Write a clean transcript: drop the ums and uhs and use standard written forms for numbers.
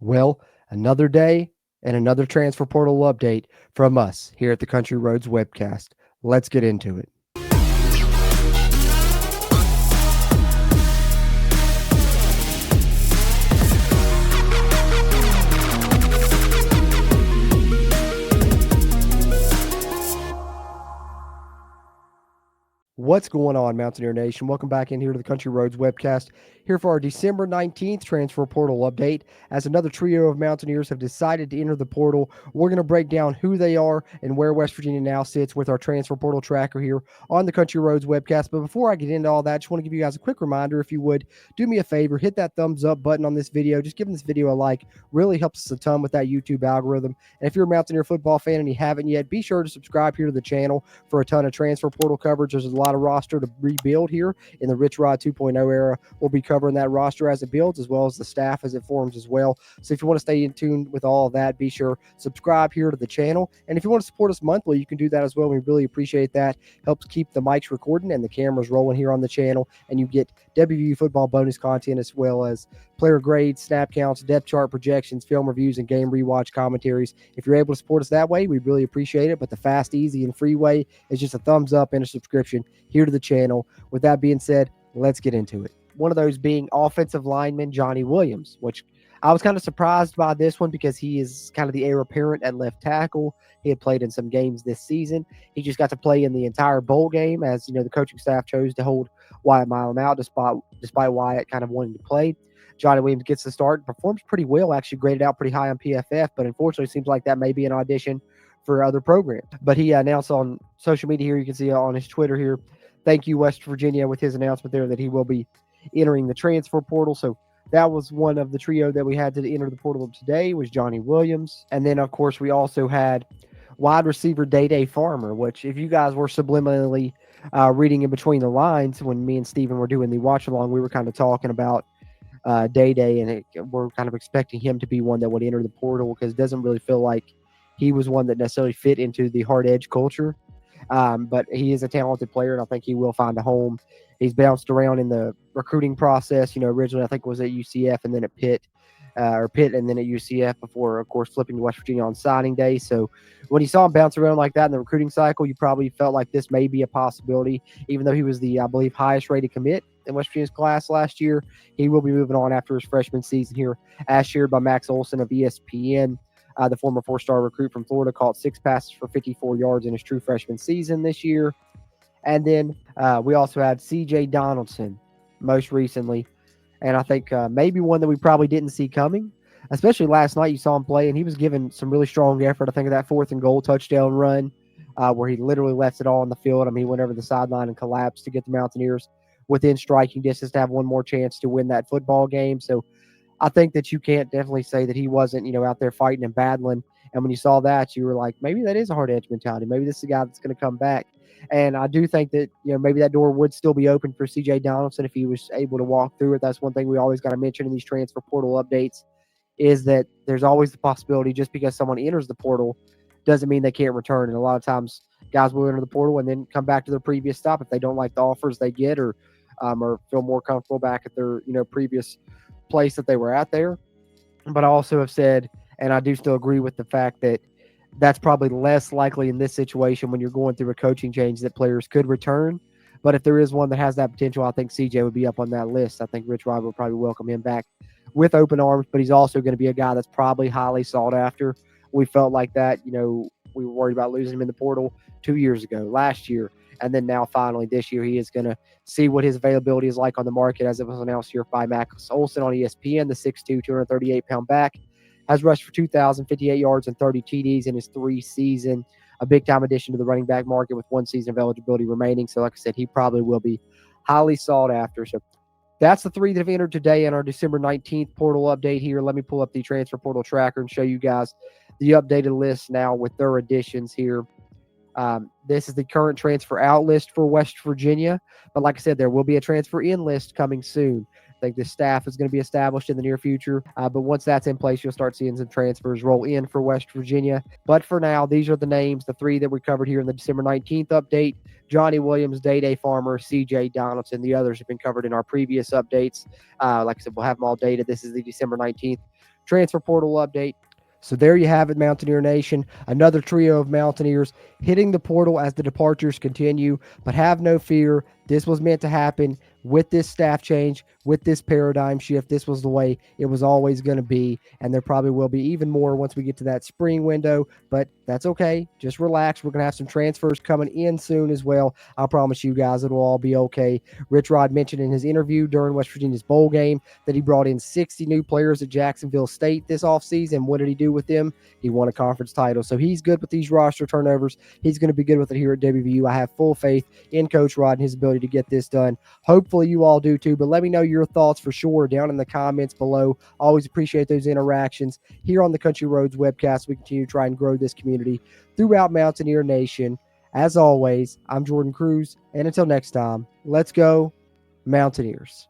Well, another day and another transfer portal update from us here at the Country Roads webcast. Let's get into it. What's going on, Mountaineer Nation? Welcome back in here to the Country Roads webcast, here for our December 19th transfer portal update. As another trio of Mountaineers have decided to enter the portal, we're going to break down who they are and where West Virginia now sits with our transfer portal tracker here on the Country Roads webcast. But before I get into all that, I just want to give you guys a quick reminder. If you would, do me a favor, hit that thumbs up button on this video. Just giving this video a like really helps us a ton with that YouTube algorithm. And if you're a Mountaineer football fan and you haven't yet, be sure to subscribe here to the channel for a ton of transfer portal coverage. There's a lot of roster to rebuild here in the Rich Rod 2.0 era. We'll be covering that roster as it builds, as well as the staff as it forms as well. So if you want to stay in tune with all of that, be sure subscribe here to the channel. And if you want to support us monthly, you can do that as well. We really appreciate that. Helps keep the mics recording and the cameras rolling here on the channel, and you get WVU football bonus content as well as player grades, snap counts, depth chart projections, film reviews, and game rewatch commentaries. If you're able to support us that way, we really appreciate it. But the fast, easy, and free way is just a thumbs up and a subscription here to the channel. With that being said, let's get into it. One of those being offensive lineman Johnny Williams, which I was kind of surprised by this one because he is kind of the heir apparent at left tackle. He had played in some games this season. He just got to play in the entire bowl game, as you know, the coaching staff chose to hold Wyatt Milam out despite Wyatt kind of wanting to play. Johnny Williams gets the start, performs pretty well, actually graded out pretty high on PFF, but unfortunately it seems like that may be an audition for other programs. But he announced on social media here, you can see on his Twitter here, thank you, West Virginia, with his announcement there that he will be entering the transfer portal. So that was one of the trio that we had to enter the portal today, was Johnny Williams. And then, of course, we also had wide receiver DayDay Farmer, which if you guys were subliminally reading in between the lines when me and Steven were doing the watch along, we were kind of talking about DayDay, and we're kind of expecting him to be one that would enter the portal because it doesn't really feel like he was one that necessarily fit into the hard edge culture. But he is a talented player, and I think he will find a home. He's bounced around in the recruiting process. You know, originally I think it was at UCF and then at Pitt, and then at UCF before, of course, flipping to West Virginia on signing day. So when you saw him bounce around like that in the recruiting cycle, you probably felt like this may be a possibility. Even though he was the, I believe, highest rated commit in West Virginia's class last year, he will be moving on after his freshman season here, as shared by Max Olson of ESPN. The former four-star recruit from Florida caught 6 passes for 54 yards in his true freshman season this year. And then we also had C.J. Donaldson most recently. And I think maybe one that we probably didn't see coming, especially last night. You saw him play, and he was given some really strong effort. I think of that 4th and goal touchdown run where he literally left it all on the field. I mean, he went over the sideline and collapsed to get the Mountaineers within striking distance to have one more chance to win that football game. So I think that you can't definitely say that he wasn't, you know, out there fighting and battling. And when you saw that, you were like, maybe that is a hard edge mentality. Maybe this is a guy that's going to come back. And I do think that, you know, maybe that door would still be open for C.J. Donaldson if he was able to walk through it. That's one thing we always got to mention in these transfer portal updates, is that there's always the possibility just because someone enters the portal doesn't mean they can't return. And a lot of times guys will enter the portal and then come back to their previous stop if they don't like the offers they get or feel more comfortable back at their, you know, previous place that they were at there. But I also have said, and I do still agree with the fact that that's probably less likely in this situation when you're going through a coaching change that players could return. But if there is one that has that potential, I think CJ would be up on that list. I think Rich Rod will probably welcome him back with open arms, but he's also going to be a guy that's probably highly sought after. We felt like that, you know, we were worried about losing him in the portal 2 years ago, last year. And then now finally this year, he is going to see what his availability is like on the market, as it was announced here by Max Olson on ESPN. The 6'2", 238-pound back has rushed for 2,058 yards and 30 TDs in his 3 season. A big-time addition to the running back market with 1 season of eligibility remaining. So like I said, he probably will be highly sought after. So that's the 3 that have entered today in our December 19th portal update here. Let me pull up the transfer portal tracker and show you guys the updated list now with their additions here. This is the current transfer out list for West Virginia. But like I said, there will be a transfer in list coming soon. I think the staff is going to be established in the near future. But once that's in place, you'll start seeing some transfers roll in for West Virginia. But for now, these are the names, the 3 that we covered here in the December 19th update. Johnny Williams, DayDay Farmer, C.J. Donaldson. The others have been covered in our previous updates. Like I said, we'll have them all dated. This is the December 19th transfer portal update. So there you have it, Mountaineer Nation. Another trio of Mountaineers hitting the portal as the departures continue. But have no fear. This was meant to happen with this staff change, with this paradigm shift. This was the way it was always going to be. And there probably will be even more once we get to that spring window. But that's okay. Just relax. We're going to have some transfers coming in soon as well. I promise you guys it'll all be okay. Rich Rod mentioned in his interview during West Virginia's bowl game that he brought in 60 new players at Jacksonville State this offseason. What did he do with them? He won a conference title. So he's good with these roster turnovers. He's going to be good with it here at WVU. I have full faith in Coach Rod and his ability to get this done. Hopefully you all do too, but let me know your thoughts for sure down in the comments below. Always appreciate those interactions. Here on the Country Roads webcast, we continue to try and grow this community throughout Mountaineer Nation. As always, I'm Jordan Cruz, and until next time, let's go Mountaineers.